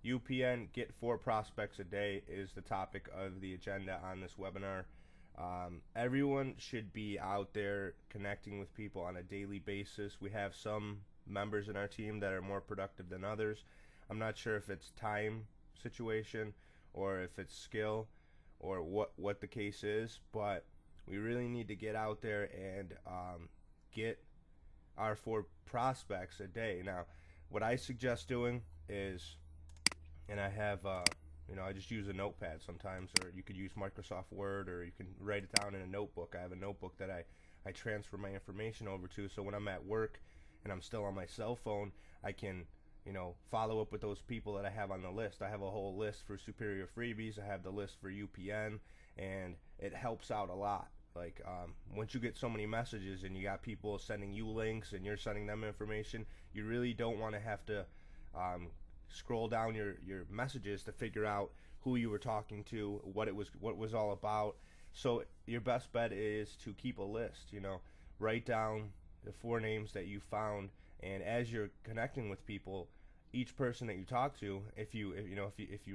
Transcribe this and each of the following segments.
UPN, get 4 prospects a day is the topic of the agenda on this webinar. Everyone should be out there connecting with people on a daily basis. We have some members in our team that are more productive than others. I'm not sure if it's time situation or if it's skill or what the case is, but we really need to get out there and get our 4 prospects a day. Now, what I suggest doing is, and I have, I just use a notepad sometimes, or you could use Microsoft Word, or you can write it down in a notebook. I have a notebook that I transfer my information over to, so when I'm at work and I'm still on my cell phone, I can, follow up with those people that I have on the list. I have a whole list for Superior Freebies. I have the list for UPN, and it helps out a lot. Like, once you get so many messages and you got people sending you links and you're sending them information, you really don't want to have to scroll down your messages to figure out who you were talking to, what was all about. So your best bet is to keep a list. Write down the 4 names that you found, and as you're connecting with people, each person that you talk to, if you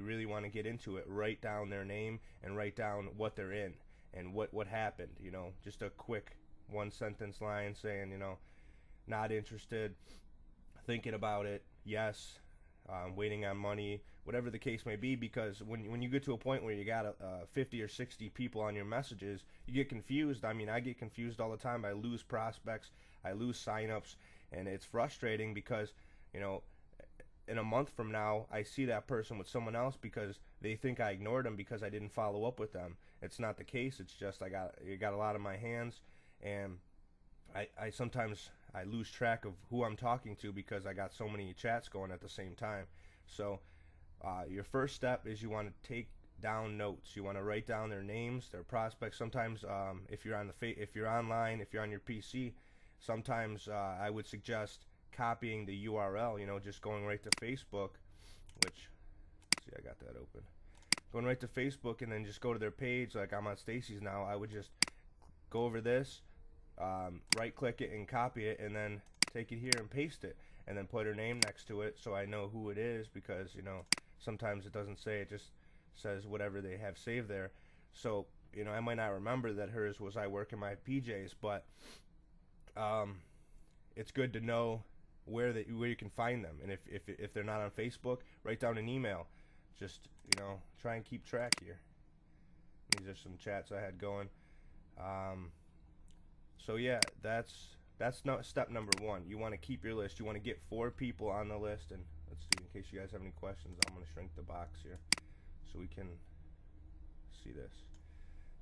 really want to get into it, write down their name and write down what they're in and what happened. Just a quick 1-sentence line saying, not interested, thinking about it, yes, waiting on money, whatever the case may be, because when you get to a point where you got 50 or 60 people on your messages, you get confused. I mean, I get confused all the time. I lose prospects, I lose signups, and it's frustrating because, in a month from now, I see that person with someone else because they think I ignored them because I didn't follow up with them. It's not the case. It's just I got a lot on my hands, and I sometimes I lose track of who I'm talking to because I got so many chats going at the same time. So your first step is you want to take down notes. You want to write down their names, their prospects. Sometimes if you're online, if you're on your PC, sometimes I would suggest copying the URL. Just going right to Facebook, which, see, I got that open. Going right to Facebook and then just go to their page. Like I'm on Stacy's now. I would just go over this, right click it and copy it, and then take it here and paste it, and then put her name next to it so I know who it is, because sometimes it doesn't say, it just says whatever they have saved there. So I might not remember that hers was I work in my PJs, but it's good to know where you can find them. And if they're not on Facebook, write down an email. Just try and keep track here. These are some chats I had going. So yeah, that's not step number 1. You want to keep your list. You want to get 4 people on the list. And let's see, in case you guys have any questions, I'm going to shrink the box here so we can see this.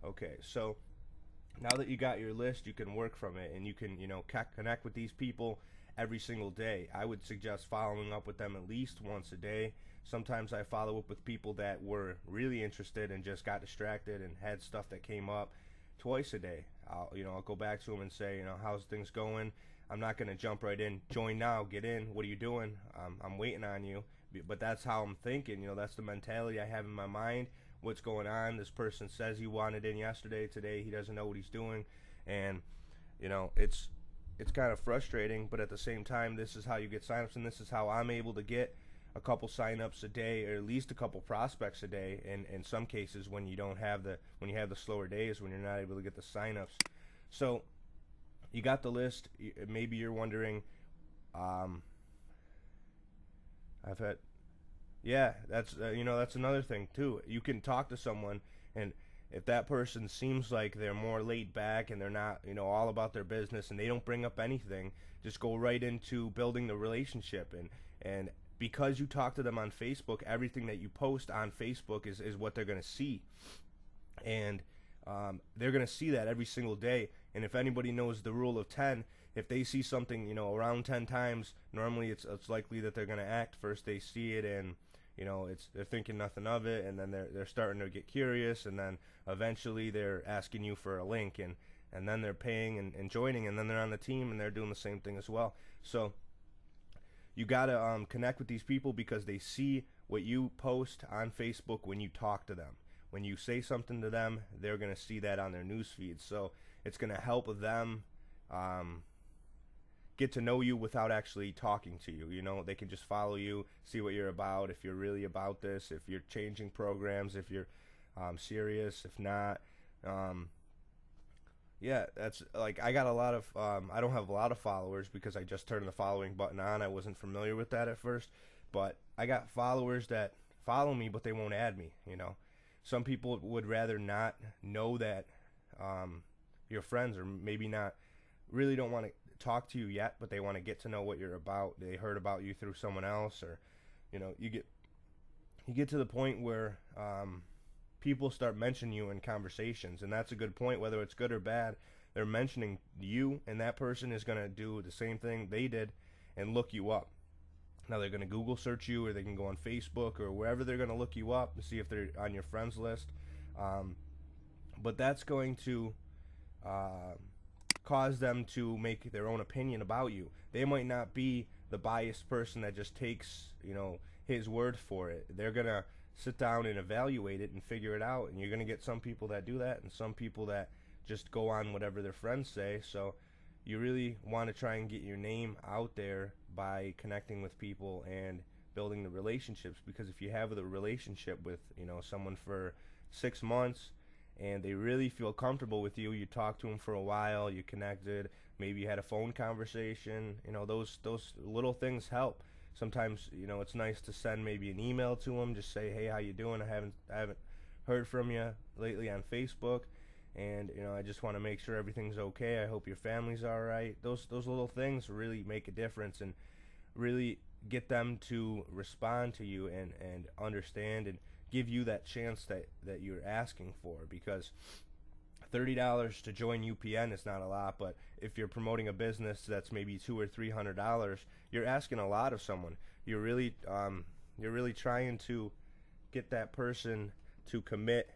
Okay, so now that you got your list, you can work from it, and you can connect with these people every single day. I would suggest following up with them at least once a day. Sometimes I follow up with people that were really interested and just got distracted and had stuff that came up twice a day. I'll go back to them and say, how's things going? I'm not going to jump right in. Join now, get in. What are you doing? I'm waiting on you. But that's how I'm thinking. That's the mentality I have in my mind. What's going on? This person says he wanted in yesterday. Today he doesn't know what he's doing, and it's kind of frustrating. But at the same time, this is how you get signups, and this is how I'm able to get a couple signups a day, or at least a couple prospects a day. And in some cases, when you have the slower days, when you're not able to get the signups. So you got the list. Maybe you're wondering, that's that's another thing too. You can talk to someone, and if that person seems like they're more laid back and they're not all about their business and they don't bring up anything, just go right into building the relationship. And because you talk to them on Facebook, everything that you post on Facebook is what they're going to see, and they're going to see that every single day. And if anybody knows the rule of 10, if they see something around 10 times, normally it's likely that they're going to act. First they see it, and they're thinking nothing of it, and then they're starting to get curious, and then eventually they're asking you for a link, and then they're paying and joining, and then they're on the team and they're doing the same thing as well. So you got to connect with these people because they see what you post on Facebook when you talk to them. When you say something to them, they're going to see that on their news feed. So it's going to help them get to know you without actually talking to you. You know, they can just follow you, see what you're about, if you're really about this, if you're changing programs, if you're serious, if not. Um, yeah, that's like I got a lot of. I don't have a lot of followers because I just turned the following button on. I wasn't familiar with that at first, but I got followers that follow me, but they won't add me. You know, some people would rather not know that you're friends, or maybe not really don't want to talk to you yet, but they want to get to know what you're about. They heard about you through someone else, or you know, you get to the point where people start mentioning you in conversations, and that's a good point. Whether it's good or bad, they're mentioning you, and that person is going to do the same thing they did and look you up. Now they're going to Google search you, or they can go on Facebook or wherever they're going to look you up to see if they're on your friends list. But that's going to uh, cause them to make their own opinion about you. They might not be the biased person that just takes, you know, his word for it. They're going to sit down and evaluate it and figure it out. And you're going to get some people that do that and some people that just go on whatever their friends say. So you really want to try and get your name out there by connecting with people and building the relationships, because if you have the relationship with, you know, someone for 6 months and they really feel comfortable with you, you talk to them for a while, you connected, maybe you had a phone conversation, you know, those little things help. Sometimes, you know, it's nice to send maybe an email to them, just say, hey, how you doing? I haven't heard from you lately on Facebook, and you know, I just want to make sure everything's okay. I hope your family's all right. Those little things really make a difference and really get them to respond to you and understand and give you that chance that you're asking for, because $30 to join UPN is not a lot, but if you're promoting a business that's maybe $200 or $300, you're asking a lot of someone. You're really trying to get that person to commit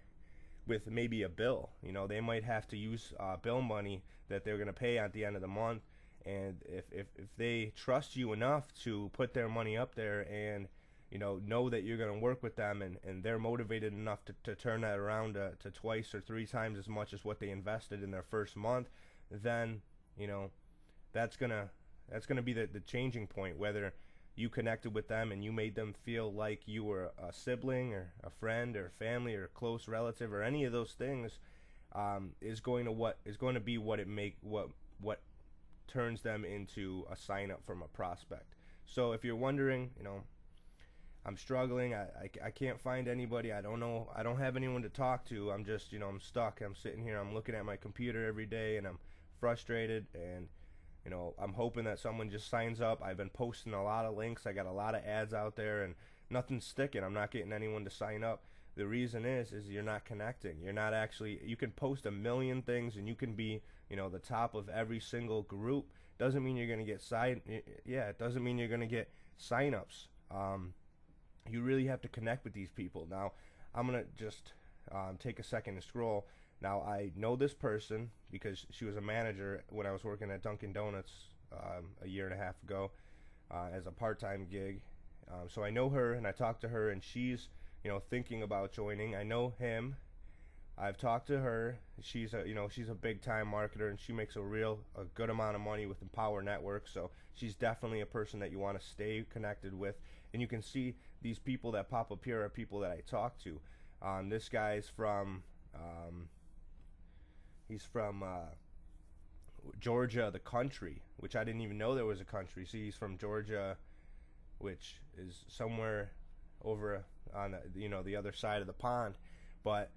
with maybe a bill. You know, they might have to use bill money that they're going to pay at the end of the month, and if they trust you enough to put their money up there and you know that you're going to work with them, and they're motivated enough to turn that around to twice or three times as much as what they invested in their first month, then you know that's gonna be the changing point. Whether you connected with them and you made them feel like you were a sibling or a friend or family or a close relative or any of those things, is going to be what turns them into a sign up from a prospect. So if you're wondering, you know, I'm struggling. I can't find anybody. I don't know. I don't have anyone to talk to. I'm just, you know, I'm stuck. I'm sitting here. I'm looking at my computer every day, and I'm frustrated. And, you know, I'm hoping that someone just signs up. I've been posting a lot of links. I got a lot of ads out there, and nothing's sticking. I'm not getting anyone to sign up. The reason is you're not connecting. You're not actually. You can post a million things, and you can be, you know, the top of every single group. Doesn't mean you're gonna get it doesn't mean you're gonna get signups. You really have to connect with these people. Now, I'm going to just take a second and scroll. Now, I know this person because she was a manager when I was working at Dunkin' Donuts a year and a half ago as a part-time gig. So I know her, and I talked to her, and she's, you know, thinking about joining. I know him. I've talked to her. She's a big-time marketer, and she makes a good amount of money with Empower Network. So she's definitely a person that you want to stay connected with. And you can see these people that pop up here are people that I talk to. This guy's from Georgia, the country, which I didn't even know there was a country. See, he's from Georgia, which is somewhere over on the other side of the pond. But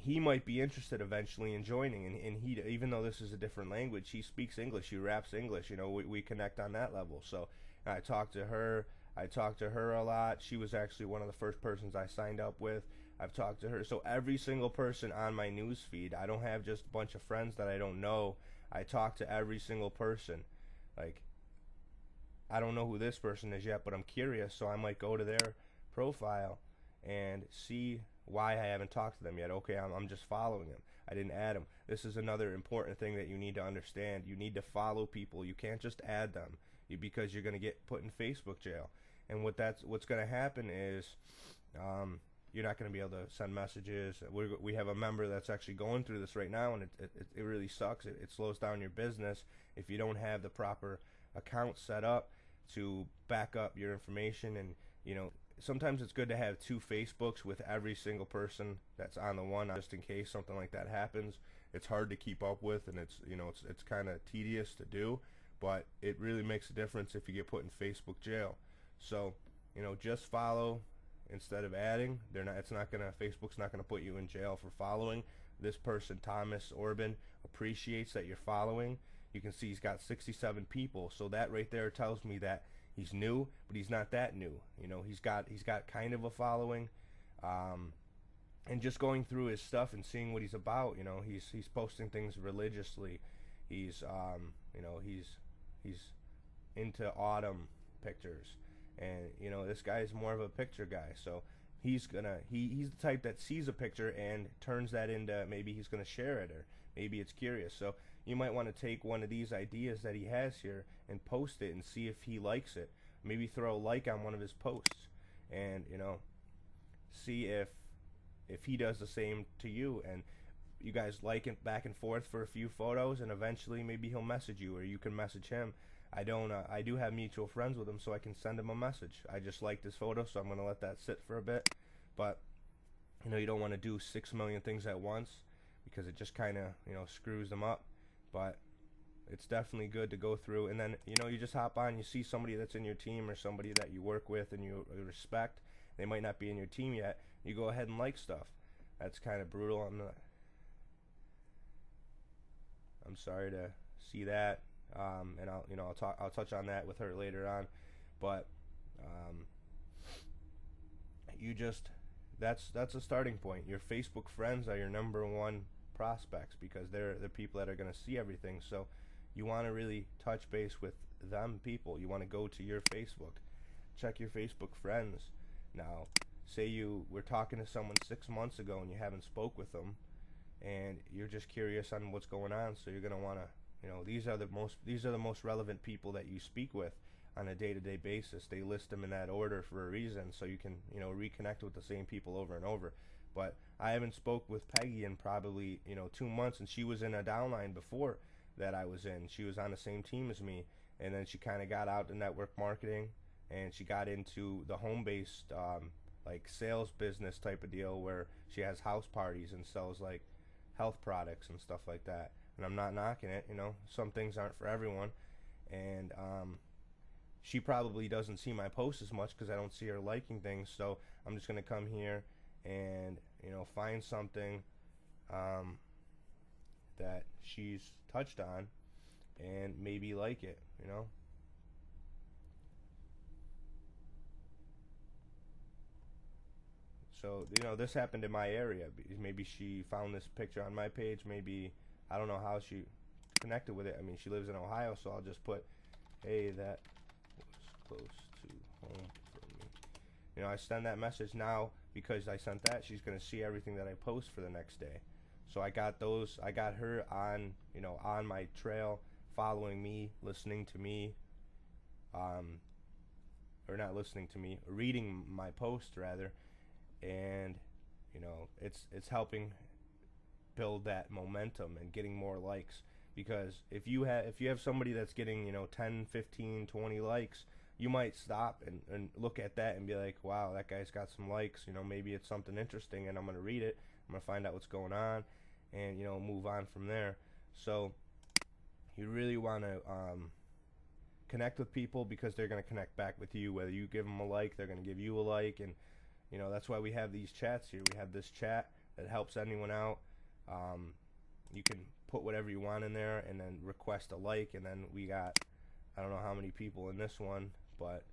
he might be interested eventually in joining, and he, even though this is a different language, he speaks English. He raps English. You know, we connect on that level. So I talked to her. A lot. She was actually one of the first persons I signed up with. I've talked to her. So every single person on my news feed, I don't have just a bunch of friends that I don't know. I talk to every single person. Like, I don't know who this person is yet, but I'm curious, so I might go to their profile and see why I haven't talked to them yet. Okay, I'm just following them. I didn't add them. This is another important thing that you need to understand. You need to follow people. You can't just add them because you're going to get put in Facebook jail. And what's going to happen is you're not going to be able to send messages. We have a member that's actually going through this right now, and it really sucks. It slows down your business if you don't have the proper account set up to back up your information. And sometimes it's good to have two Facebooks with every single person that's on the one, just in case something like that happens. It's hard to keep up with, and it's kind of tedious to do, but it really makes a difference if you get put in Facebook jail. So just follow instead of adding. Facebook's not gonna put you in jail for following. This person, Thomas Orban, appreciates that you're following. You can see he's got 67 people, so that right there tells me that he's new, but he's not that new. He's got kind of a following, and just going through his stuff and seeing what he's about. He's posting things religiously. He's into autumn pictures, and this guy is more of a picture guy. So he's the type that sees a picture and turns that into, maybe he's gonna share it, or maybe it's curious. So you might want to take one of these ideas that he has here and post it and see if he likes it. Maybe throw a like on one of his posts, and see if he does the same to you, and you guys like it back and forth for a few photos, and eventually maybe he'll message you, or you can message him. I do have mutual friends with him, so I can send him a message. I just like this photo, so I'm gonna let that sit for a bit. But you don't want to do 6 million things at once, because it just kind of screws them up. But it's definitely good to go through, and then you just hop on, you see somebody that's in your team or somebody that you work with and you respect. They might not be in your team yet. You go ahead and like stuff. That's kind of brutal. I'm sorry to see that, and I'll touch on that with her later on. But that's a starting point. Your Facebook friends are your number one prospects, because they're the people that are going to see everything. So you want to really touch base with them people. You want to go to your Facebook, check your Facebook friends. Now, say you were talking to someone 6 months ago and you haven't spoke with them, and you're just curious on what's going on. So you're going to want to, these are the most relevant people that you speak with on a day-to-day basis. They list them in that order for a reason, so you can reconnect with the same people over and over. But I haven't spoke with Peggy in probably 2 months, and she was in a downline before that I was in. She was on the same team as me, and then she kind of got out to network marketing, and she got into the home-based like sales business type of deal, where she has house parties and sells like health products and stuff like that. And I'm not knocking it, some things aren't for everyone. And she probably doesn't see my posts as much because I don't see her liking things. So I'm just going to come here and find something that she's touched on and maybe like it. So this happened in my area. Maybe she found this picture on my page. Maybe, I don't know how she connected with it. I mean, she lives in Ohio, so I'll just put, hey, that was close to home for me. I send that message now. Because I sent that, she's going to see everything that I post for the next day. So I got her on, on my trail, following me, listening to me, or not listening to me, reading my post rather. And it's helping build that momentum and getting more likes. Because if you have somebody that's getting 10, 15, 20 likes, you might stop and look at that and be like, wow, that guy's got some likes. Maybe it's something interesting, and I'm going to read it. I'm going to find out what's going on, and move on from there. So you really want to connect with people, because they're going to connect back with you. Whether you give them a like, they're going to give you a like. And that's why we have these chats here. We have this chat that helps anyone out. You can put whatever you want in there and then request a like. And then we got, I don't know how many people in this one, but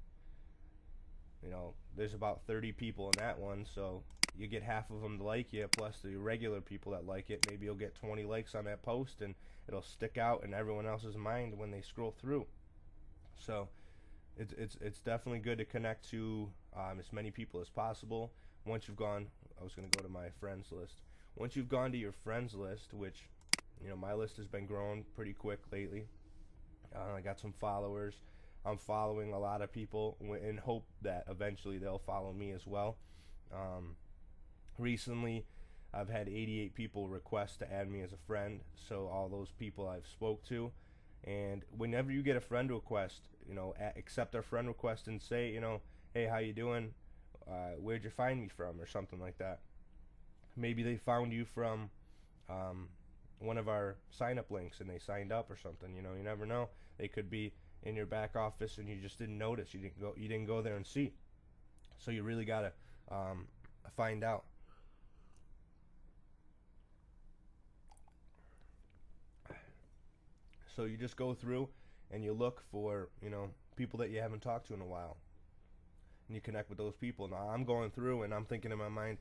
there's about 30 people in that one. So you get half of them to like you, plus the regular people that like it. Maybe you'll get 20 likes on that post, and it'll stick out in everyone else's mind when they scroll through. So it's definitely good to connect to as many people as possible. Once you've gone, I was going to go to my friends list. Once you've gone to your friends list, which my list has been growing pretty quick lately. I got some followers. I'm following a lot of people in hope that eventually they'll follow me as well. Recently, I've had 88 people request to add me as a friend. So all those people I've spoke to, And whenever you get a friend request, accept our friend request and say, hey, how you doing? Where'd you find me from, or something like that. Maybe they found you from um, one of our sign up links and they signed up or something. You never know. They could be in your back office and you just didn't notice. You didn't go there and see. So you really gotta find out. So you just go through and you look for people that you haven't talked to in a while, and you connect with those people. Now I'm going through and I'm thinking in my mind,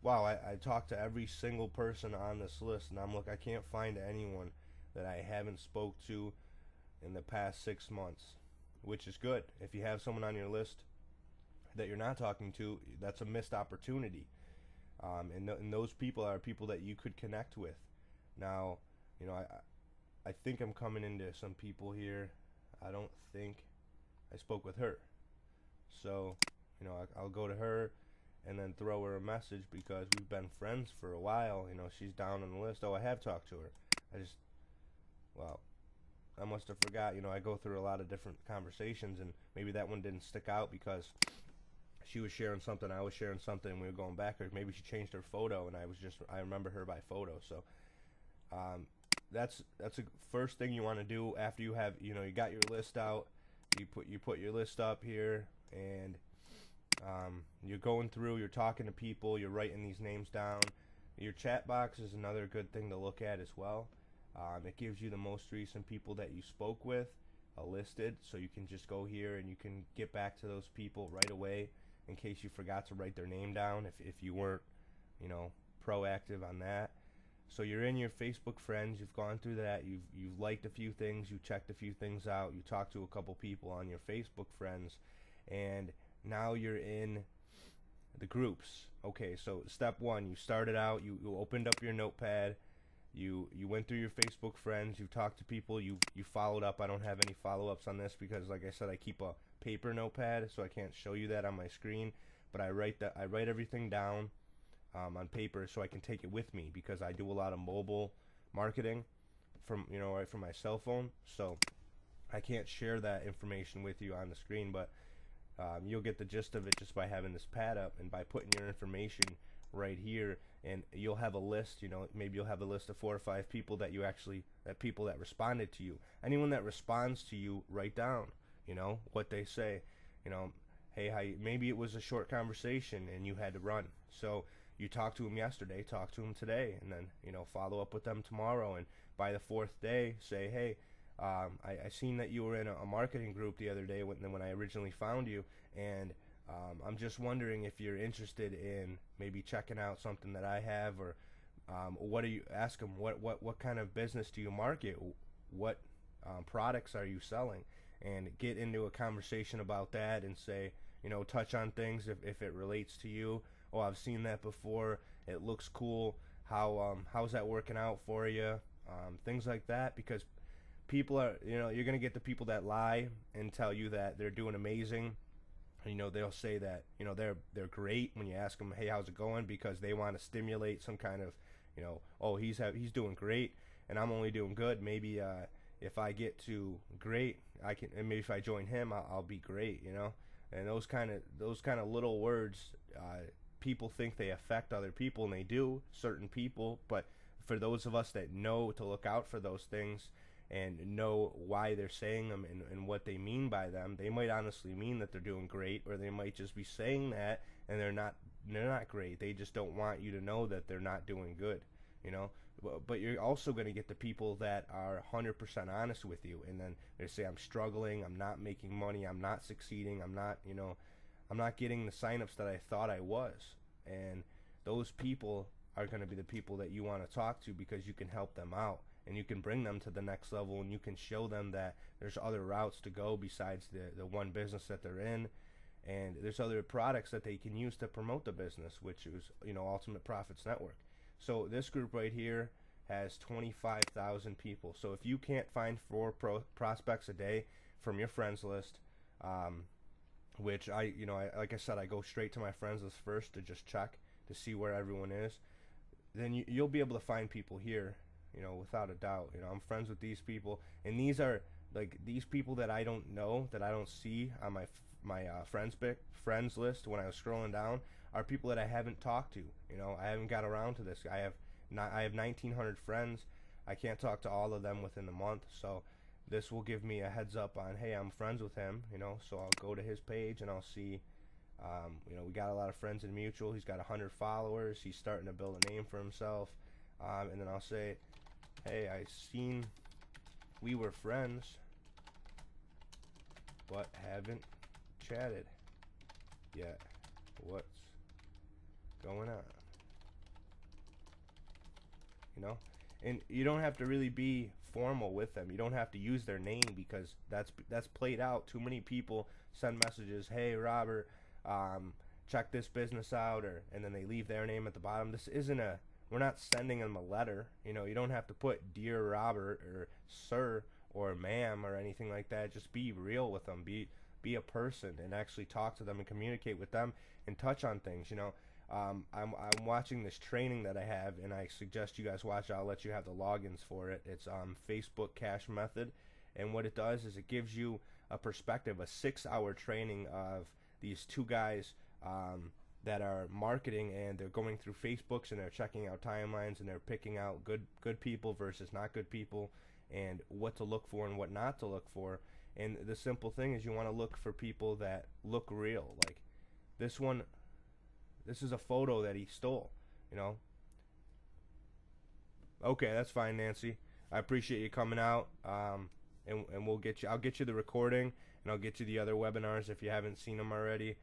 wow, I talked to every single person on this list, and I can't find anyone that I haven't spoke to in the past 6 months, which is good. If you have someone on your list that you're not talking to, that's a missed opportunity. And those people are people that you could connect with. Now, I think I'm coming into some people here. I don't think I spoke with her. So, I'll go to her and then throw her a message because we've been friends for a while. She's down on the list. Oh, I have talked to her. Well, I must have forgot. I go through a lot of different conversations, and maybe that one didn't stick out because she was sharing something, I was sharing something, and we were going back. Or maybe she changed her photo, and I remember her by photo. So, that's a first thing you want to do after you have you got your list out. You put your list up here, and you're going through, you're talking to people, you're writing these names down. Your chat box is another good thing to look at as well. It gives you the most recent people that you spoke with listed, so you can just go here and you can get back to those people right away in case you forgot to write their name down if you weren't proactive on that. So you're in your Facebook friends, you've gone through that, you've liked a few things, you checked a few things out, you talked to a couple people on your Facebook friends, and now you're in the groups. Okay, so step one, you started out, you opened up your notepad, you went through your Facebook friends, you've talked to people, you followed up. I don't have any follow-ups on this because, like I said, I keep a paper notepad, so I can't show you that on my screen, but I write everything down on paper so I can take it with me because I do a lot of mobile marketing from right from my cell phone, so I can't share that information with you on the screen, but you'll get the gist of it just by having this pad up and by putting your information right here, and you'll have a list. Maybe you'll have a list of 4 or 5 people that people that responded to you. Anyone that responds to you, write down what they say. Hey, maybe it was a short conversation and you had to run, so you talked to them yesterday, talk to them today, and then follow up with them tomorrow, and by the 4th day say, hey, I seen that you were in a marketing group the other day when I originally found you, and I'm just wondering if you're interested in maybe checking out something that I have, or what do you ask them? What kind of business do you market? What products are you selling? And get into a conversation about that, and say, touch on things if it relates to you. Oh, I've seen that before. It looks cool. How's that working out for you? Things like that, because people are, you're gonna get the people that lie and tell you that they're doing amazing. They'll say that they're great when you ask them, hey, how's it going, because they want to stimulate some kind of oh, he's doing great and I'm only doing good. Maybe if I get to great, I can, and maybe if I join him, I'll be great. And those kind of little words, people think they affect other people, and they do, certain people. But for those of us that know to look out for those things and know why they're saying them and what they mean by them, they might honestly mean that they're doing great, or they might just be saying that and they're not great. They just don't want you to know that they're not doing good. But you're also going to get the people that are 100% honest with you, and then they say, I'm struggling, I'm not making money, I'm not succeeding, I'm not getting the signups that I thought I was. And those people are going to be the people that you want to talk to, because you can help them out and you can bring them to the next level, and you can show them that there's other routes to go besides the one business that they're in, and there's other products that they can use to promote the business, which is Ultimate Profits Network. So this group right here has 25,000 people. So if you can't find 4 prospects a day from your friends list, which I like I said, I go straight to my friends list first to just check to see where everyone is, then you'll be able to find people here without a doubt. I'm friends with these people, and these are like these people that I don't know, that I don't see on my friends list when I was scrolling down, are people that I haven't talked to. I haven't got around to this. I have 1,900 friends. I can't talk to all of them within the month, so this will give me a heads up on, hey, I'm friends with him. So I'll go to his page and I'll see. We got a lot of friends in mutual. He's got 100 followers. He's starting to build a name for himself. And then I'll say, hey, I seen we were friends, but haven't chatted yet. What's going on? And you don't have to really be formal with them. You don't have to use their name, because that's played out. Too many people send messages, hey Robert, check this business out, and then they leave their name at the bottom. We're not sending them a letter. You don't have to put dear Robert or sir or ma'am or anything like that. Just be real with them. Be a person and actually talk to them and communicate with them and touch on things. I'm watching this training that I have, and I suggest you guys watch it. I'll let you have the logins for it. It's Facebook Cash Method, and what it does is it gives you a perspective, a 6-hour training of these two guys that are marketing, and they're going through Facebooks and they're checking out timelines, and they're picking out good people versus not good people, and what to look for and what not to look for. And the simple thing is, you want to look for people that look real. Like this one. This is a photo that he stole, Okay, that's fine, Nancy. I appreciate you coming out, and I'll get you the recording, and I'll get you the other webinars if you haven't seen them already.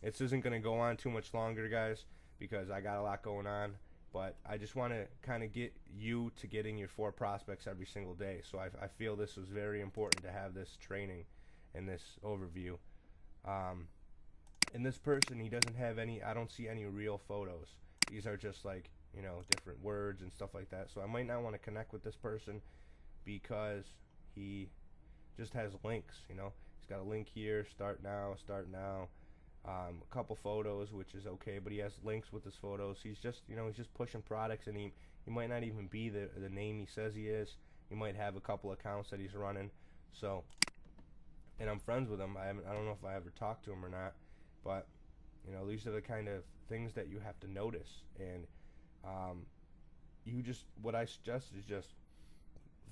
This isn't going to go on too much longer, guys, because I got a lot going on, but I just want to kind of get you to getting your 4 prospects every single day. So I feel this was very important to have this training and this overview. And this person, he doesn't have I don't see any real photos. These are just like, different words and stuff like that. So I might not want to connect with this person because he just has links, He's got a link here, start now. A couple photos, which is okay, but he has links with his photos. He's just, he's just pushing products, and he might not even be the name he says he is. He might have a couple accounts that he's running. So, and I'm friends with him. I don't know if I ever talked to him or not. But, these are the kind of things that you have to notice. And what I suggest is just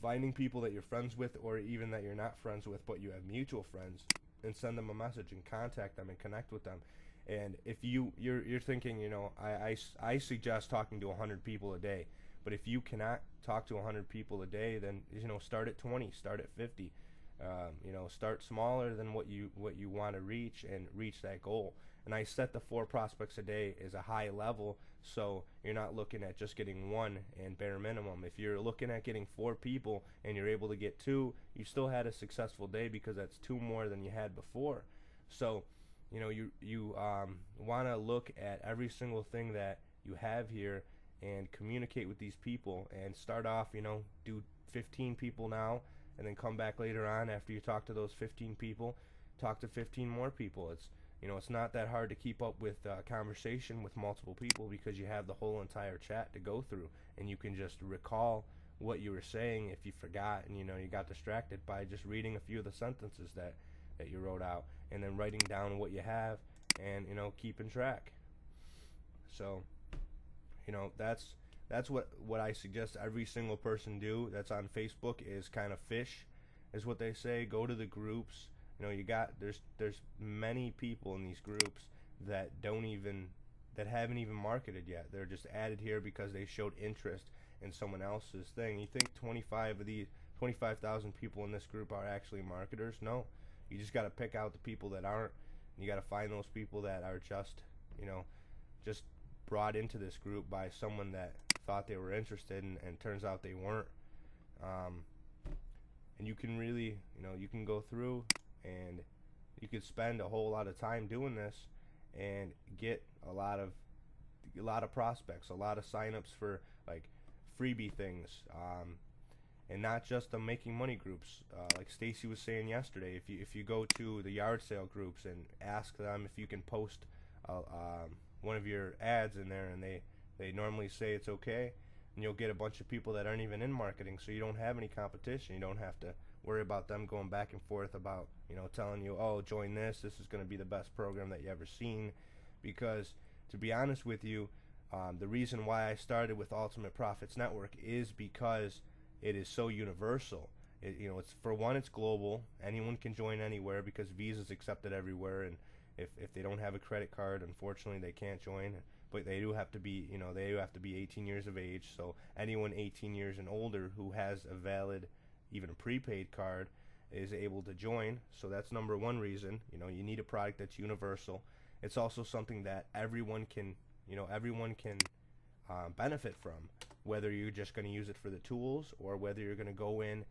finding people that you're friends with, or even that you're not friends with, but you have mutual friends, and send them a message and contact them and connect with them. And if you're thinking, I suggest talking to 100 people a day. But if you cannot talk to 100 people a day, then, start at 20, start at 50. Start smaller than what you want to reach, and reach that goal. And I set the 4 prospects a day as a high level, so you're not looking at just getting 1 and bare minimum. If you're looking at getting 4 people and you're able to get 2, you still had a successful day, because that's 2 more than you had before. So, you want to look at every single thing that you have here and communicate with these people, and start off, do 15 people now, and then come back later on after you talk to those 15 people, talk to 15 more people. It's not that hard to keep up with conversation with multiple people, because you have the whole entire chat to go through, and you can just recall what you were saying if you forgot, and you got distracted, by just reading a few of the sentences that you wrote out, and then writing down what you have, and keeping track. So that's what I suggest every single person do that's on Facebook, is kind of fish, is what they say. Go to the groups. There's many people in these groups that haven't even marketed yet. They're just added here because they showed interest in someone else's thing. You think 25,000 people in this group are actually marketers? No. You just got to pick out the people that aren't. And you got to find those people that are just brought into this group by someone that thought they were interested, and turns out they weren't. And you can really, you can go through, and you could spend a whole lot of time doing this, and get a lot of prospects, a lot of signups for like freebie things, and not just the making money groups. Like Stacy was saying yesterday, if you go to the yard sale groups and ask them if you can post one of your ads in there, and they normally say it's okay, and you'll get a bunch of people that aren't even in marketing, so you don't have any competition. You don't have to worry about them going back and forth about, telling you, oh, join this is going to be the best program that you ever seen. Because to be honest with you, the reason why I started with Ultimate Profits Network is because it is so universal. It's, for one, it's global. Anyone can join anywhere because Visa's accepted everywhere, and if they don't have a credit card, unfortunately they can't join. But they do have to be, 18 years of age. So anyone 18 years and older who has a valid, even a prepaid card, is able to join. So that's number one reason. You need a product that's universal. It's also something that everyone can benefit from, whether you're just going to use it for the tools or whether you're going to go in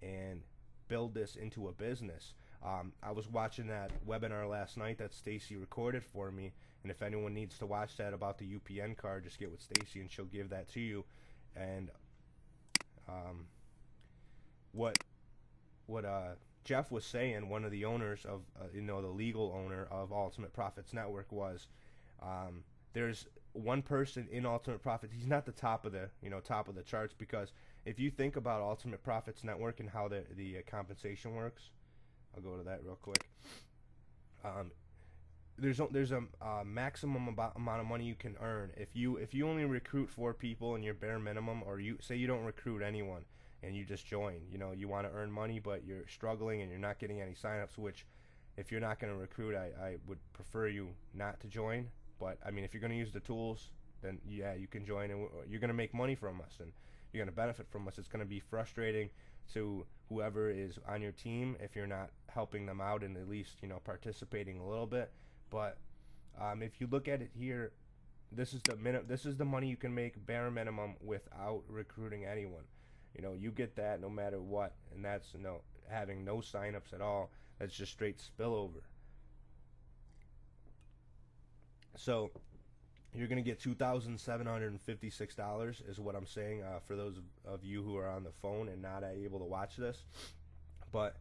and build this into a business. I was watching that webinar last night that Stacy recorded for me, and if anyone needs to watch that about the UPN card, just get with Stacy and she'll give that to you. And what Jeff was saying, one of the owners of the legal owner of Ultimate Profits Network, was there's one person in Ultimate Profits. He's not the top of the charts, because if you think about Ultimate Profits Network and how the compensation works, I'll go to that real quick. There's a maximum amount of money you can earn if you only recruit 4 people and your bare minimum, or you say you don't recruit anyone and you just join. You want to earn money, but you're struggling and you're not getting any signups. Which, if you're not going to recruit, I would prefer you not to join. But I mean, if you're going to use the tools, then yeah, you can join, and you're going to make money from us, and you're going to benefit from us. It's going to be frustrating to whoever is on your team if you're not helping them out and at least participating a little bit. But if you look at it here, this is the money you can make bare minimum without recruiting anyone. You get that no matter what, and that's having no signups at all. That's just straight spillover. So you're going to get $2,756 is what I'm saying, for those of you who are on the phone and not able to watch this. But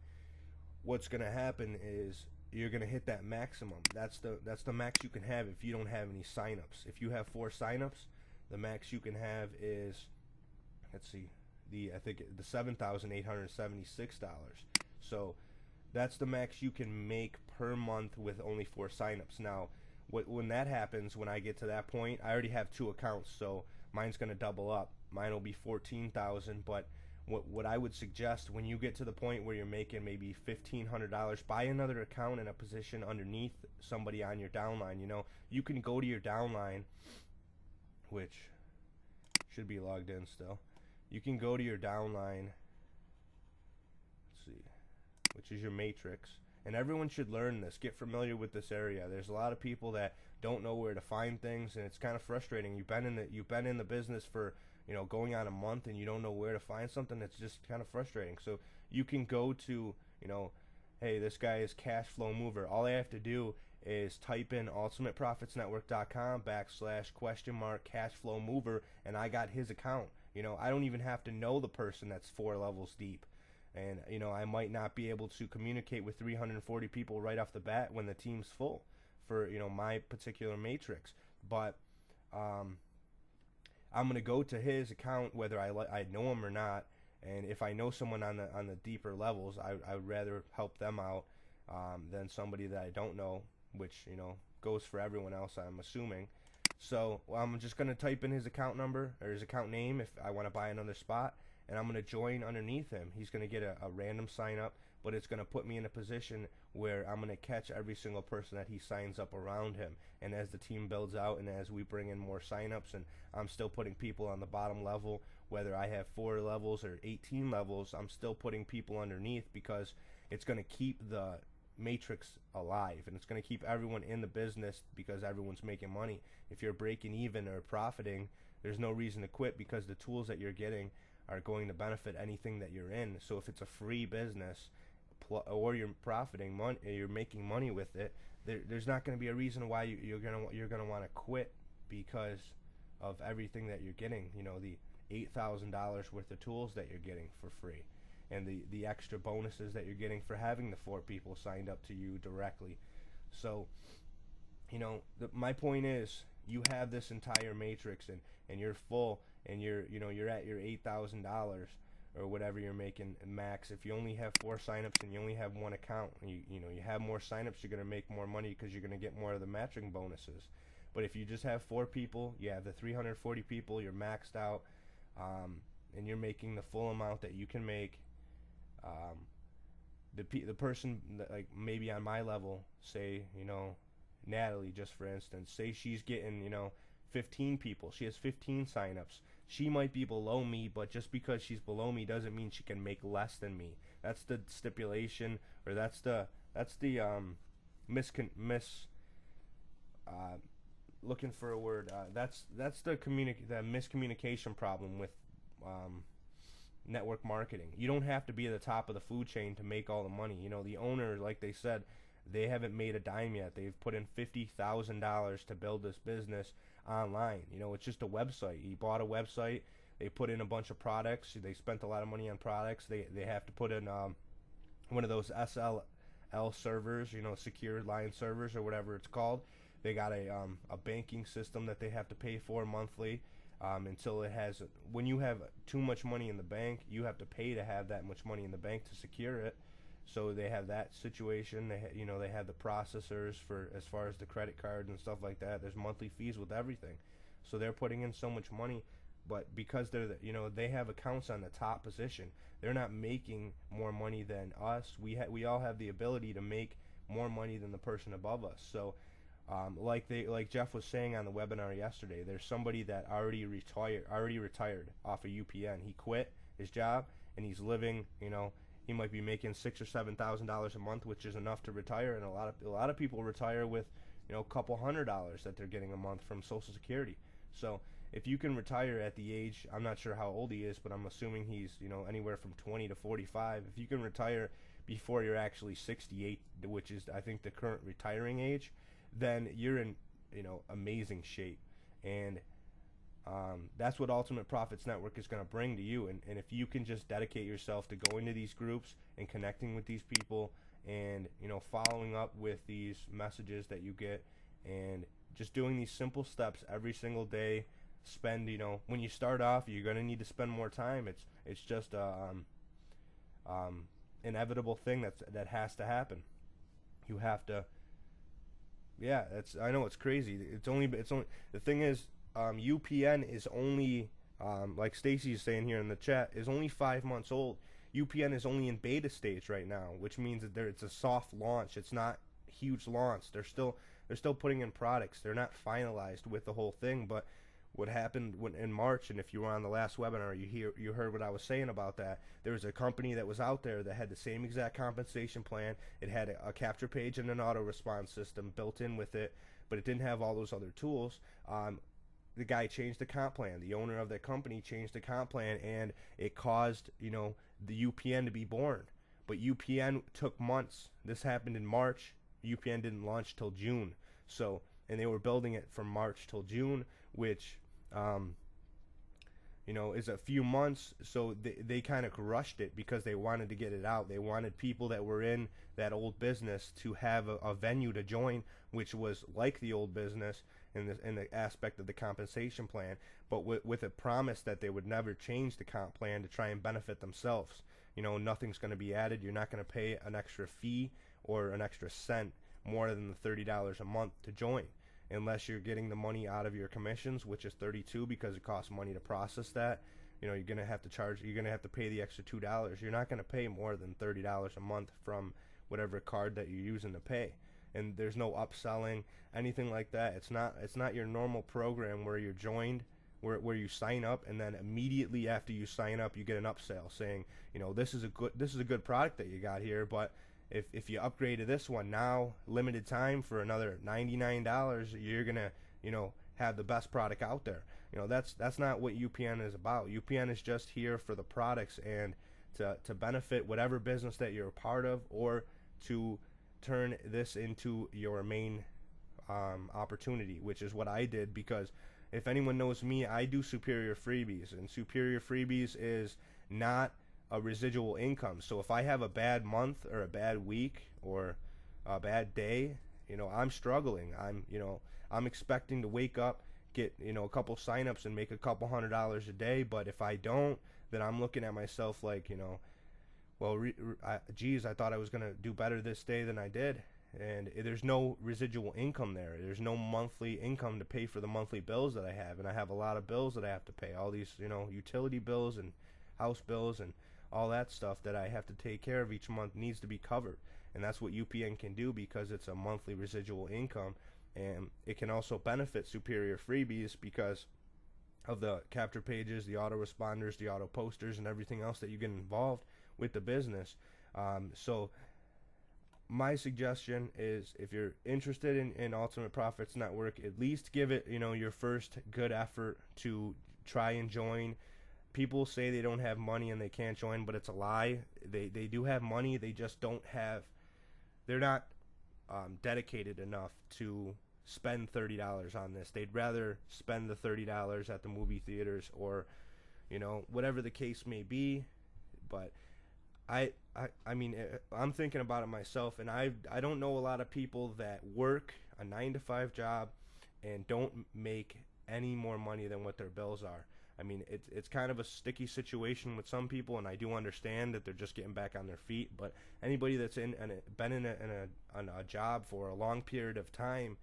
what's going to happen is you're going to hit that maximum. That's the max you can have if you don't have any signups. If you have 4 signups, the max you can have is, let's see, the $7,876. So that's the max you can make per month with only 4 signups. Now, when that happens, when I get to that point, I already have 2 accounts, so mine's going to double up. Mine will be $14,000. But what I would suggest, when you get to the point where you're making maybe $1,500, buy another account in a position underneath somebody on your downline. You can go to your downline, which should be logged in still. You can go to your downline, let's see, which is your matrix. And everyone should learn this. Get familiar with this area. There's a lot of people that don't know where to find things, and it's kind of frustrating. You've been in the business for going on a month, and you don't know where to find something. It's just kind of frustrating. So you can go to hey, this guy is Cash Flow Mover. All I have to do is type in ultimateprofitsnetwork.com /?Cash Flow Mover, and I got his account. I don't even have to know the person that's 4 levels deep. And I might not be able to communicate with 340 people right off the bat when the team's full for my particular matrix. But I'm gonna go to his account whether I know him or not. And if I know someone on the deeper levels, I would rather help them out than somebody that I don't know, which goes for everyone else, I'm assuming. So I'm just gonna type in his account number or his account name if I want to buy another spot, and I'm going to join underneath him. He's going to get a random sign up, but it's going to put me in a position where I'm going to catch every single person that he signs up around him. And as the team builds out and as we bring in more signups, and I'm still putting people on the bottom level, whether I have 4 levels or 18 levels, I'm still putting people underneath, because it's going to keep the matrix alive, and it's going to keep everyone in the business because everyone's making money. If you're breaking even or profiting, there's no reason to quit, because the tools that you're getting are going to benefit anything that you're in. So if it's a free business or you're profiting money, you're making money with it, there's not going to be a reason why you're gonna want to quit because of everything that you're getting. The $8,000 worth of tools that you're getting for free, and the extra bonuses that you're getting for having the 4 people signed up to you directly. So my point is, you have this entire matrix and you're full, and you're at your $8,000 or whatever you're making max. If you only have 4 signups and you only have one account, you have more signups, you're gonna make more money because you're gonna get more of the matching bonuses. But if you just have 4 people, you have the 340 people, you're maxed out, and you're making the full amount that you can make. The person that, like, maybe on my level, say, Natalie, just for instance, say she's getting 15 people, she has 15 signups. She might be below me, but just because she's below me doesn't mean she can make less than me. That's the stipulation, or that's the looking for a word. That's the miscommunication problem with network marketing. You don't have to be at the top of the food chain to make all the money. The owner, like they said, they haven't made a dime yet. They've put in $50,000 to build this business online. It's just a website. He bought a website. They put in a bunch of products. They spent a lot of money on products. They have to put in one of those SLL servers, secure line servers or whatever it's called. They got a banking system that they have to pay for monthly. Until it has, when you have too much money in the bank, you have to pay to have that much money in the bank to secure it. So they have that situation. They have the processors for as far as the credit cards and stuff like that. There's monthly fees with everything. So they're putting in so much money, but because they have accounts on the top position, they're not making more money than us. We all have the ability to make more money than the person above us. So like Jeff was saying on the webinar yesterday, there's somebody that already retired off of UPN. He quit his job and he's living, he might be making $6,000 or $7,000 a month, which is enough to retire. And a lot of people retire with, a couple $100 that they're getting a month from Social Security. So if you can retire at the age, I'm not sure how old he is, but I'm assuming he's, anywhere from 20 to 45. If you can retire before you're actually 68, which is, I think, the current retiring age, then you're in, amazing shape. And that's what Ultimate Profits Network is going to bring to you. And if you can just dedicate yourself to going to these groups and connecting with these people and, following up with these messages that you get and just doing these simple steps every single day, spend, when you start off, you're going to need to spend more time. It's just inevitable thing that has to happen. You have to. Yeah, I know it's crazy. It's only the thing is, UPN is only, like Stacy is saying here in the chat, is only 5 months old. UPN is only in beta stage right now, which means that it's a soft launch. It's not huge launch. They're still putting in products. They're not finalized with the whole thing. But what happened in March, and if you were on the last webinar, you heard what I was saying about that. There was a company that was out there that had the same exact compensation plan. It had a capture page and an auto response system built in with it, but it didn't have all those other tools. The guy changed the comp plan. The owner of that company changed the comp plan, and it caused the UPN to be born. But UPN took months. This happened in March. UPN didn't launch till June. So, and they were building it from March till June, which is a few months. So they kind of rushed it because they wanted to get it out. They wanted people that were in that old business to have a venue to join, which was like the old business in the aspect of the compensation plan, but with a promise that they would never change the comp plan to try and benefit themselves. Nothing's going to be added. You're not going to pay an extra fee or an extra cent more than the $30 a month to join, unless you're getting the money out of your commissions, which is $32 because it costs money to process that. You're going to have to pay the extra $2. You're not going to pay more than $30 a month from whatever card that you're using to pay. And there's no upselling, anything like that. It's not your normal program where you're joined, where you sign up and then immediately after you sign up you get an upsell saying, this is a good product that you got here, but if you upgrade to this one now, limited time for another $99, you're gonna have the best product out there. That's not what UPN is about. UPN is just here for the products and to benefit whatever business that you're a part of, or to turn this into your main opportunity, which is what I did. Because if anyone knows me, I do superior freebies, and superior freebies is not a residual income. So if I have a bad month or a bad week or a bad day, I'm struggling. I'm expecting to wake up, get, a couple signups and make a couple $100 a day. But if I don't, then I'm looking at myself like, well, geez, I thought I was going to do better this day than I did. And there's no residual income there. There's no monthly income to pay for the monthly bills that I have. And I have a lot of bills that I have to pay. All these, utility bills and house bills and all that stuff that I have to take care of each month needs to be covered. And that's what UPN can do because it's a monthly residual income. And it can also benefit Superior Freebies because of the capture pages, the autoresponders, the auto posters, and everything else that you get involved with the business. So my suggestion is, if you're interested in Ultimate Profits Network, at least give it, your first good effort to try and join. People say they don't have money and they can't join, but it's a lie. They do have money. They just don't have. They're not dedicated enough to spend $30 on this. They'd rather spend the $30 at the movie theaters or, whatever the case may be. But I mean, I'm thinking about it myself, and I don't know a lot of people that work a 9-to-5 job and don't make any more money than what their bills are. I mean, it's kind of a sticky situation with some people, and I do understand that they're just getting back on their feet. But anybody that's been in a job for a long period of time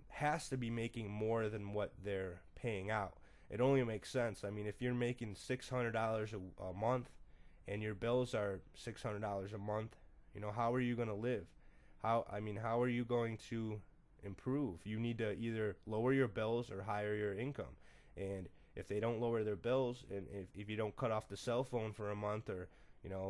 has to be making more than what they're paying out. It only makes sense. I mean, if you're making $600 a month and your bills are $600 a month, how are you going to live? How are you going to improve? You need to either lower your bills or higher your income. And if they don't lower their bills, and if you don't cut off the cell phone for a month, or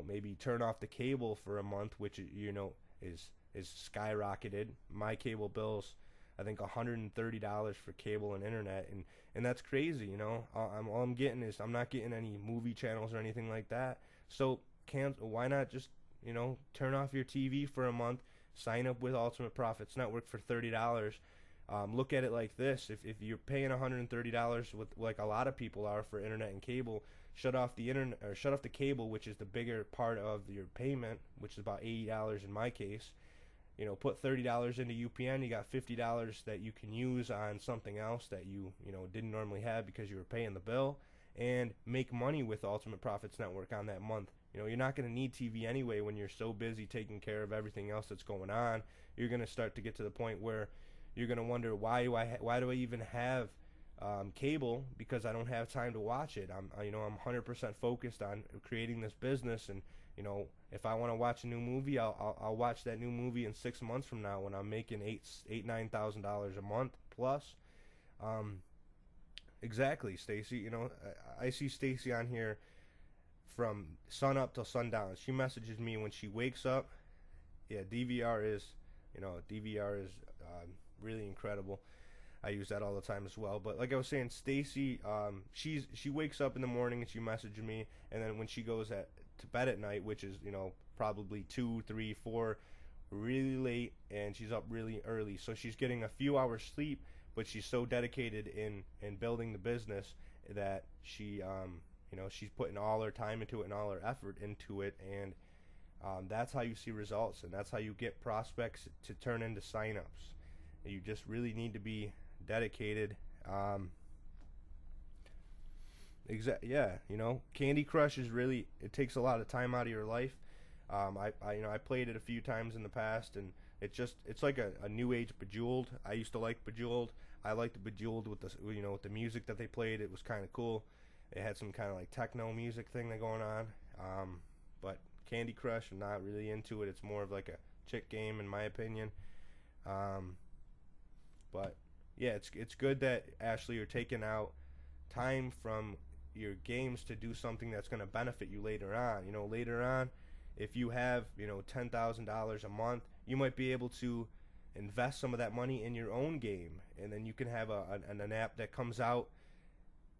maybe turn off the cable for a month, which is skyrocketed. My cable bills, I think $130 for cable and internet, and that's crazy. All I'm getting is, I'm not getting any movie channels or anything like that. So why not just turn off your TV for a month, sign up with Ultimate Profits Network for $30. Look at it like this: if you're paying $130, with like a lot of people are, for internet and cable, shut off the internet, or shut off the cable, which is the bigger part of your payment, which is about $80 in my case. Put $30 into UPN. You got $50 that you can use on something else that you didn't normally have because you were paying the bill, and make money with Ultimate Profits Network on that month. You're not going to need TV anyway when you're so busy taking care of everything else that's going on. You're going to start to get to the point where you're going to wonder, why do I even have cable, because I don't have time to watch it. I'm 100% focused on creating this business, and if I want to watch a new movie, I'll watch that new movie in 6 months from now when I'm making $9,000 a month plus. Exactly, Stacy. I see Stacy on here from sun up till sundown. She messages me when she wakes up. Yeah, DVR is really incredible. I use that all the time as well. But like I was saying, Stacy, she wakes up in the morning and she messages me, and then when she goes to bed at night, which is probably 2, 3, 4, really late, and she's up really early, so she's getting a few hours sleep, but she's so dedicated in building the business that she's putting all her time into it and all her effort into it, and that's how you see results, and that's how you get prospects to turn into signups. You just really need to be dedicated. Candy Crush is really, it takes a lot of time out of your life. I played it a few times in the past, and it's like a new age Bejeweled. I used to like Bejeweled. I liked Bejeweled with the music that they played. It was kind of cool. It had some kind of like techno music thing going on. But Candy Crush, I'm not really into it. It's more of like a chick game, in my opinion. But yeah, it's good that, Ashley, you're taking out time from your games to do something that's going to benefit you later on. Later on, if you have $10,000 a month, you might be able to invest some of that money in your own game, and then you can have an app that comes out,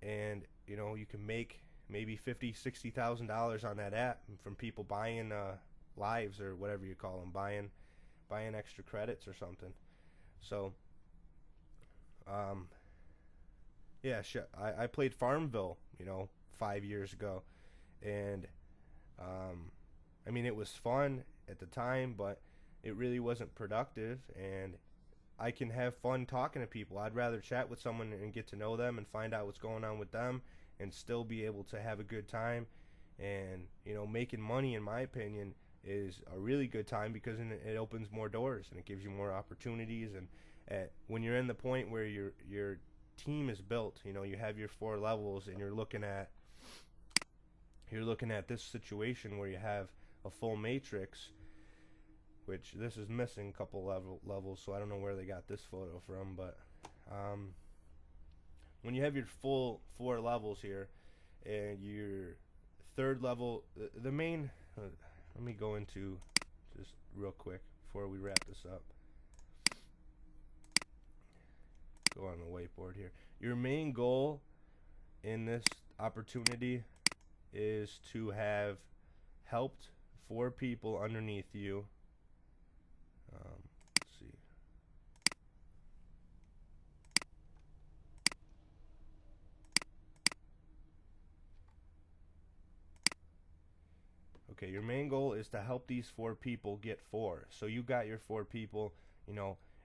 and you can make maybe $50,000-$60,000 on that app from people buying lives, or whatever you call them, buying extra credits or something. So I played Farmville 5 years ago, and it was fun at the time, but it really wasn't productive, and I can have fun talking to people. I'd rather chat with someone and get to know them and find out what's going on with them and still be able to have a good time. And, making money, in my opinion, is a really good time because it opens more doors and it gives you more opportunities. And when you're in the point where your team is built, you have your 4 levels, and you're looking at this situation where you have a full matrix, which this is missing a couple levels, so I don't know where they got this photo from, but when you have your full 4 levels here, and your 3rd level, the main, let me go into just real quick before we wrap this up. Go on the whiteboard here. Your main goal in this opportunity is to have helped 4 people underneath you. Let's see. Okay, your main goal is to help these 4 people get 4. So you got your 4 people,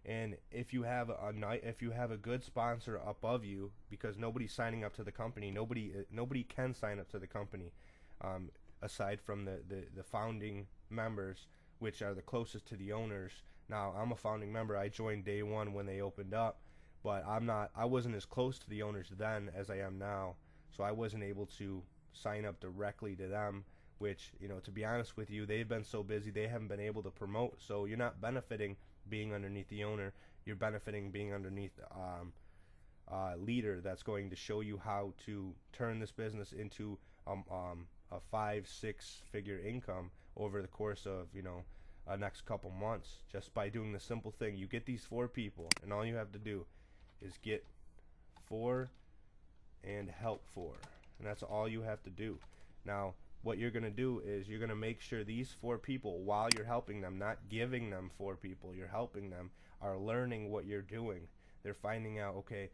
and if you have a good sponsor above you, because nobody's signing up to the company, nobody can sign up to the company, aside from the founding members, which are the closest to the owners. Now, I'm a founding member. I joined day 1 when they opened up, but I wasn't as close to the owners then as I am now, so I wasn't able to sign up directly to them, which, to be honest with you, they've been so busy they haven't been able to promote. So you're not benefiting being underneath the owner. You're benefiting being underneath a leader that's going to show you how to turn this business into a 5-6 figure income over the course of next couple months, just by doing the simple thing. You get these 4 people, and all you have to do is get 4 and help 4, and that's all you have to do. Now, what you're going to do is you're going to make sure these 4 people, while you're helping them, not giving them 4 people, you're helping them, are learning what you're doing. They're finding out, okay,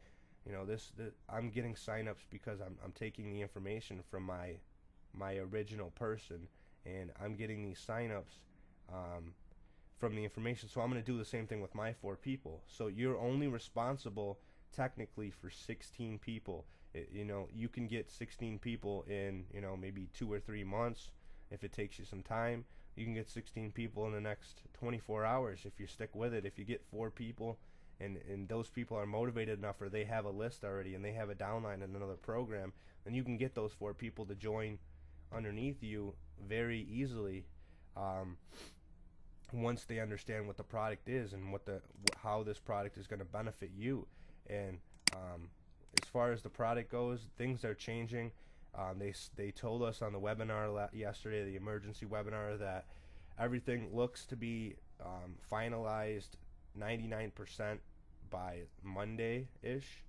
this I'm getting signups because I'm taking the information from my original person, and I'm getting these signups from the information. So I'm going to do the same thing with my 4 people. So you're only responsible technically for 16 people. You can get 16 people in, maybe 2 or 3 months if it takes you some time. You can get 16 people in the next 24 hours if you stick with it. If you get 4 people and those people are motivated enough, or they have a list already and they have a downline in another program, then you can get those 4 people to join underneath you very easily, once they understand what the product is and how this product is going to benefit you. And as far as the product goes, things are changing. They told us on the webinar yesterday, the emergency webinar, that everything looks to be finalized 99% by Monday-ish.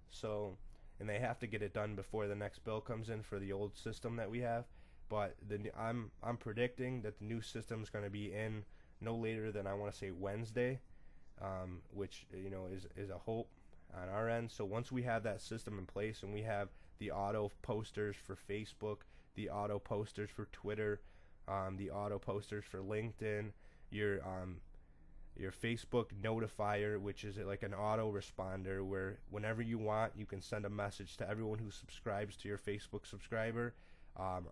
So, and they have to get it done before the next bill comes in for the old system that we have. But I'm predicting that the new system is going to be in no later than, I want to say, Wednesday, which is a hope on our end. So once we have that system in place, and we have the auto posters for Facebook, the auto posters for Twitter, the auto posters for LinkedIn, your Facebook notifier, which is like an auto responder where whenever you want, you can send a message to everyone who subscribes to your Facebook subscriber.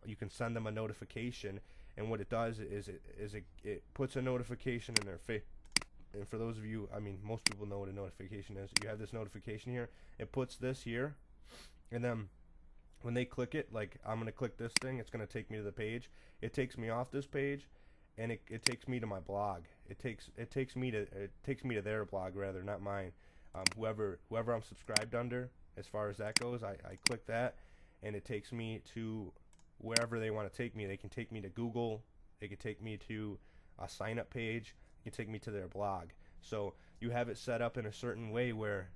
You can send them a notification, and what it does is it puts a notification in their face. And for those of you, most people know what a notification is. You have this notification here. It puts this here, and then when they click it, like I'm going to click this thing, it's going to take me to the page. It takes me off this page, and it takes me to my blog. It takes me to their blog, rather, not mine. Whoever I'm subscribed under, as far as that goes, I click that, and it takes me to wherever they want to take me. They can take me to Google. They can take me to a sign-up page. You take me to their blog. So you have it set up in a certain way where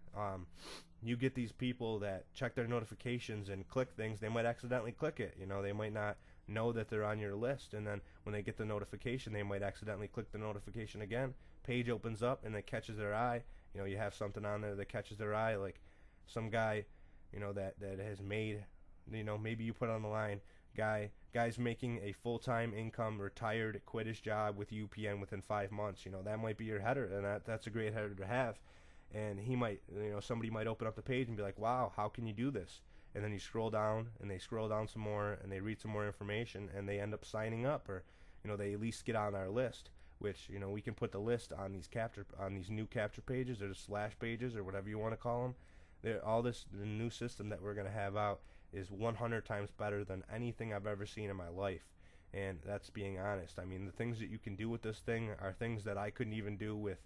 you get these people that check their notifications and click things. They might accidentally click it. They might not know that they're on your list, and then when they get the notification, they might accidentally click the notification again. Page opens up and it catches their eye. You have something on there that catches their eye, like some guy that has made, maybe you put on the line, Guys making a full-time income, retired, quit his job with UPN within 5 months. That might be your header, and that's a great header to have. And he might, somebody might open up the page and be like, wow, how can you do this? And then you scroll down, and they scroll down some more, and they read some more information, and they end up signing up, or they at least get on our list. Which we can put the list on these new capture pages, or the slash pages, or whatever you want to call them. The new system that we're going to have out is 100 times better than anything I've ever seen in my life. And that's being honest. I mean, the things that you can do with this thing are things that I couldn't even do with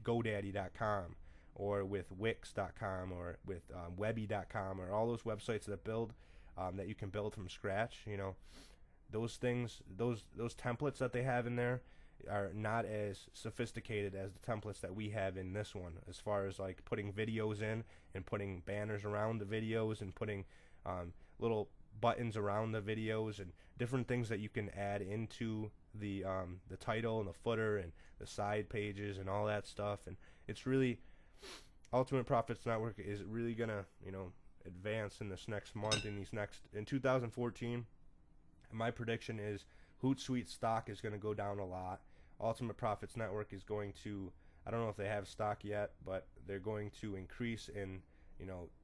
GoDaddy.com, or with Wix.com, or with Webby.com, or all those websites that that you can build from scratch. Those things, those templates that they have in there are not as sophisticated as the templates that we have in this one, as far as like putting videos in and putting banners around the videos and putting little buttons around the videos and different things that you can add into the title and the footer and the side pages and all that stuff. And it's really, Ultimate Profits Network is really gonna advance in this next month, in 2014. My prediction is Hootsuite stock is going to go down a lot. Ultimate Profits Network is going to, I don't know if they have stock yet, but they're going to increase in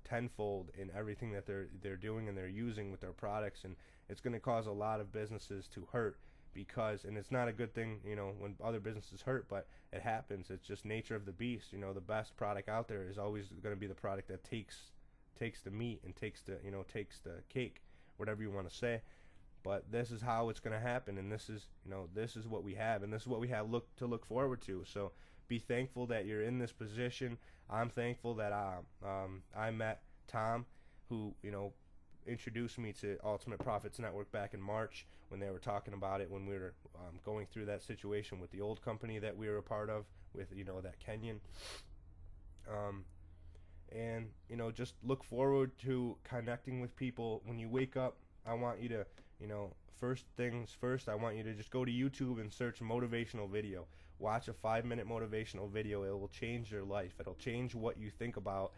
tenfold in everything that they're doing and they're using with their products, and it's going to cause a lot of businesses to hurt, because, and it's not a good thing when other businesses hurt, but it happens. It's just nature of the beast. The best product out there is always going to be the product that takes the meat and takes the cake, whatever you want to say. But this is how it's going to happen, and this is what we have, and this is what we have to look forward to. So be thankful that you're in this position. I'm thankful that I met Tom, who introduced me to Ultimate Profits Network back in March when they were talking about it, when we were going through that situation with the old company that we were a part of, with that Kenyan. And just look forward to connecting with people. When you wake up, I want you to first things first, I want you to just go to YouTube and search motivational video. Watch a 5-minute motivational video. It will change your life. It'll change what you think about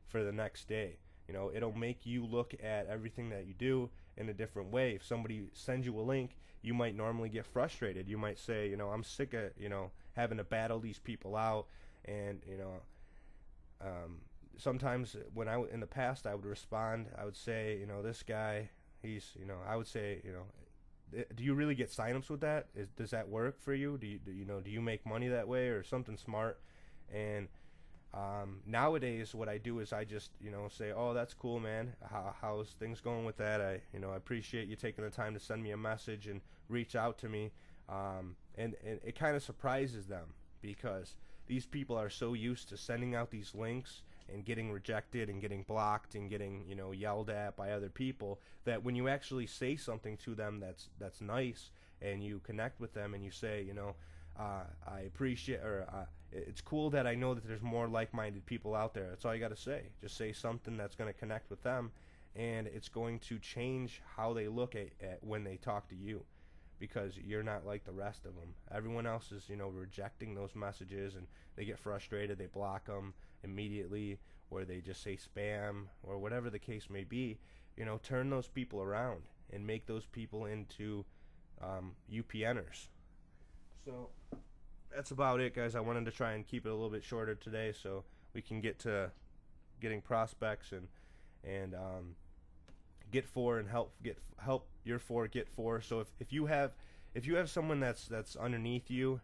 for the next day. It'll make you look at everything that you do in a different way. If somebody sends you a link, you might normally get frustrated. You might say, I'm sick of, having to battle these people out. And, sometimes in the past, I would respond, I would say, this guy, I would say, do you really get signups with that? Does that work for you? Do you make money that way, or something smart? And nowadays, what I do is I just say, oh, that's cool, man. How's things going with that? I appreciate you taking the time to send me a message and reach out to me. And it kind of surprises them, because these people are so used to sending out these links and getting rejected and getting blocked and getting yelled at by other people, that when you actually say something to them that's nice, and you connect with them and you say, I appreciate, or it's cool that I know that there's more like-minded people out there. That's all you got to say. Just say something that's going to connect with them, and it's going to change how they look at when they talk to you, because you're not like the rest of them. Everyone else is rejecting those messages, and they get frustrated, they block them immediately, or they just say spam, or whatever the case may be. Turn those people around and make those people into UPNers. So that's about it, guys. I wanted to try and keep it a little bit shorter today, so we can get to getting prospects and get for and help your for get for. So if you have someone that's underneath you,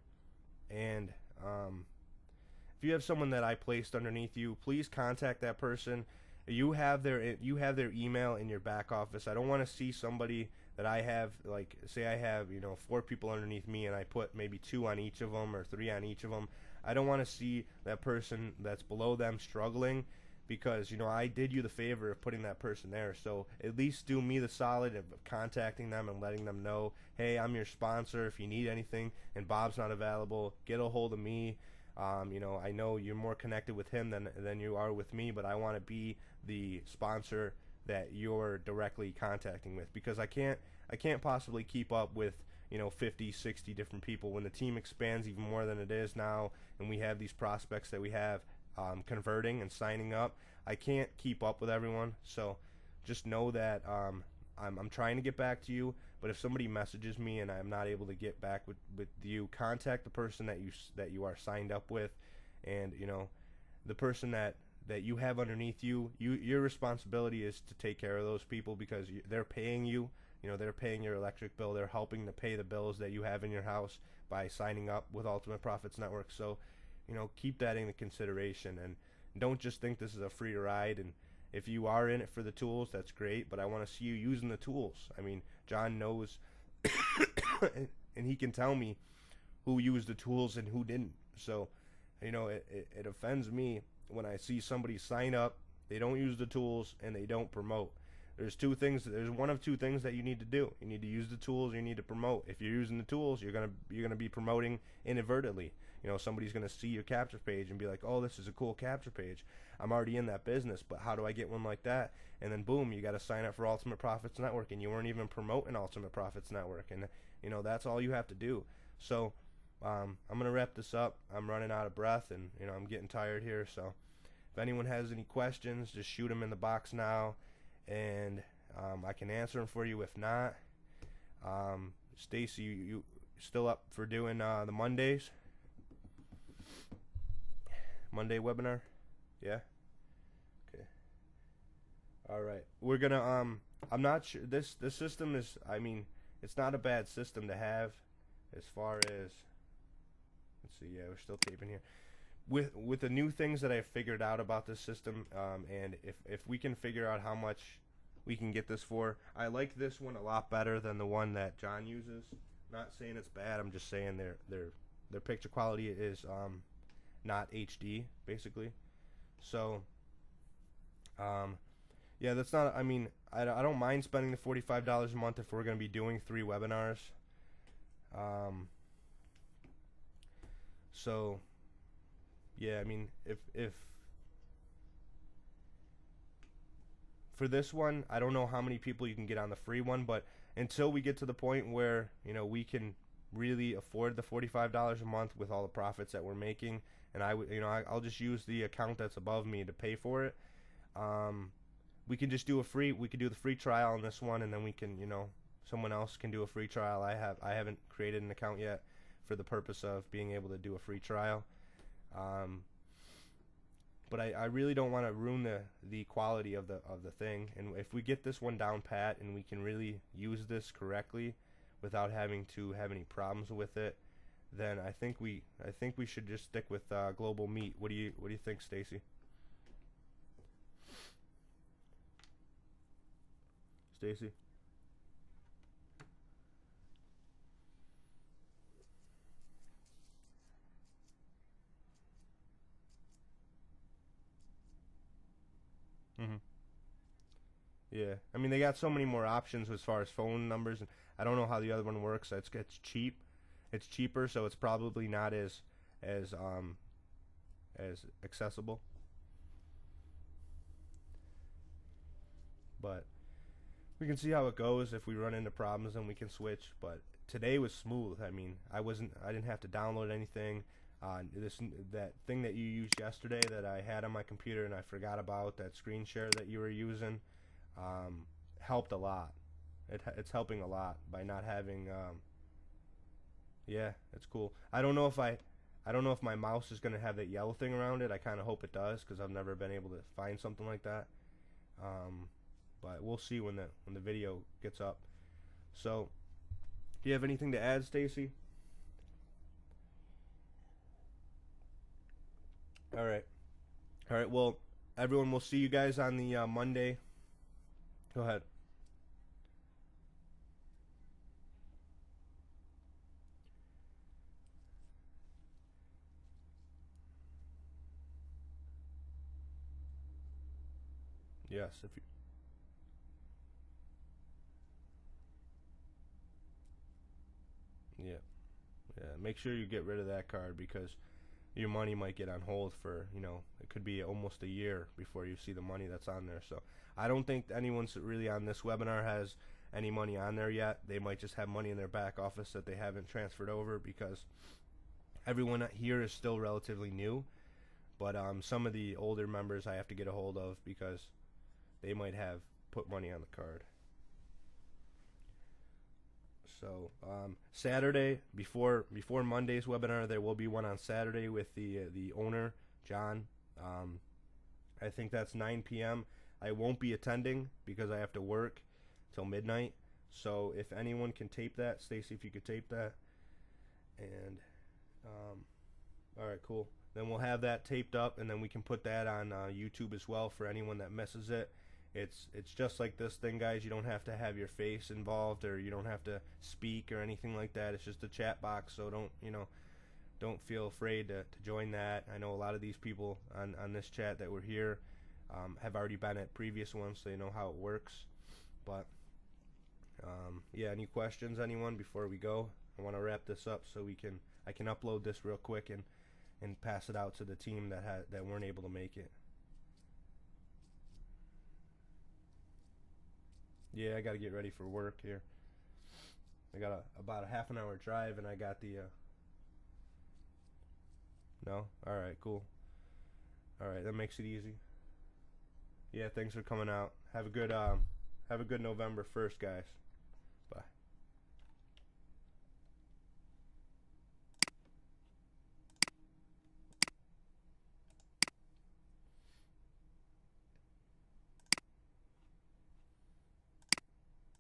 and if you have someone that I placed underneath you, please contact that person. You have their email in your back office. I don't want to see somebody that I have, like, say I have 4 people underneath me, and I put maybe 2 on each of them or 3 on each of them. I don't want to see that person that's below them struggling, because I did you the favor of putting that person there. So at least do me the solid of contacting them and letting them know, hey, I'm your sponsor. If you need anything and Bob's not available, get a hold of me. I know you're more connected with him than you are with me, but I want to be the sponsor that you're directly contacting with, because I can't possibly keep up with 50, 60 different people. When the team expands even more than it is now, and we have these prospects that we have converting and signing up, I can't keep up with everyone. So just know that I'm trying to get back to you, but if somebody messages me and I'm not able to get back with you, contact the person that you are signed up with, and the person that you have underneath you. Your responsibility is to take care of those people because they're paying you. They're paying your electric bill. They're helping to pay the bills that you have in your house by signing up with Ultimate Profits Network. So, keep that into consideration and don't just think this is a free ride. And if you are in it for the tools, that's great, but I want to see you using the tools. I mean, John knows and he can tell me who used the tools and who didn't. So, it offends me when I see somebody sign up, they don't use the tools, and they don't promote. There's one of two things that you need to do. You need to use the tools, you need to promote. If you're using the tools, you're gonna be promoting inadvertently. Somebody's gonna see your capture page and be like, oh, this is a cool capture page. I'm already in that business, but how do I get one like that? And then boom, you gotta sign up for Ultimate Profits Network, and you weren't even promoting Ultimate Profits Network. And that's all you have to do. So I'm gonna wrap this up. I'm running out of breath, and I'm getting tired here. So if anyone has any questions, just shoot them in the box now, and I can answer them for you. If not, Stacy, you still up for doing the Monday webinar? Yeah. Okay. All right. We're gonna I'm not sure this system is. I mean, it's not a bad system to have, as far as. Let's see. Yeah, we're still taping here. With the new things that I figured out about this system, and if we can figure out how much we can get this for, I like this one a lot better than the one that John uses. Not saying it's bad. I'm just saying their picture quality is not HD, basically. So yeah, that's not. I mean, I don't mind spending the $45 a month if we're going to be doing 3 webinars. So yeah, I mean, if for this one, I don't know how many people you can get on the free one, but until we get to the point where we can really afford the $45 a month with all the profits that we're making, and I'll just use the account that's above me to pay for it. We can just do we could do the free trial on this one, and then we can someone else can do a free trial. I haven't created an account yet for the purpose of being able to do a free trial. But I really don't want to ruin the quality of the thing. And if we get this one down pat and we can really use this correctly without having to have any problems with it, then I think we should just stick with Global Meet. What do you think, Stacy? Stacy? Mm-hmm. Yeah, I mean, they got so many more options as far as phone numbers, and I don't know how the other one works. It's cheap, it's cheaper, so it's probably not as accessible. But we can see how it goes. If we run into problems, then we can switch. But today was smooth. I mean, I didn't have to download anything. That thing that you used yesterday that I had on my computer and I forgot about, that screen share that you were using, helped a lot. It's helping a lot by not having. Yeah, it's cool. I don't know if my mouse is gonna have that yellow thing around it. I kind of hope it does because I've never been able to find something like that. But we'll see when the video gets up. So, do you have anything to add, Stacy? All right. All right. Well, everyone, we'll see you guys on the Monday. Go ahead. Yes. If you. Yeah. Yeah. Make sure you get rid of that card because your money might get on hold for, it could be almost a year before you see the money that's on there. So I don't think anyone's really on this webinar has any money on there yet. They might just have money in their back office that they haven't transferred over because everyone here is still relatively new. But some of the older members I have to get a hold of because they might have put money on the card. So Saturday before Monday's webinar, there will be one on Saturday with the owner John. I think that's 9 p.m. I won't be attending because I have to work till midnight. So if anyone can tape that, Stacy, if you could tape that, and all right, cool. Then we'll have that taped up, and then we can put that on YouTube as well for anyone that misses it. It's just like this thing, guys. You don't have to have your face involved, or you don't have to speak or anything like that. It's just a chat box, so don't feel afraid to join that. I know a lot of these people on this chat that were here have already been at previous ones, so they know how it works. But yeah, any questions, anyone, before we go? I want to wrap this up so I can upload this real quick and pass it out to the team that weren't able to make it. Yeah, I got to get ready for work here. I got about a half an hour drive, and I got the no? Alright, cool. Alright, that makes it easy. Yeah, thanks for coming out. Have a good November 1st, guys. Bye.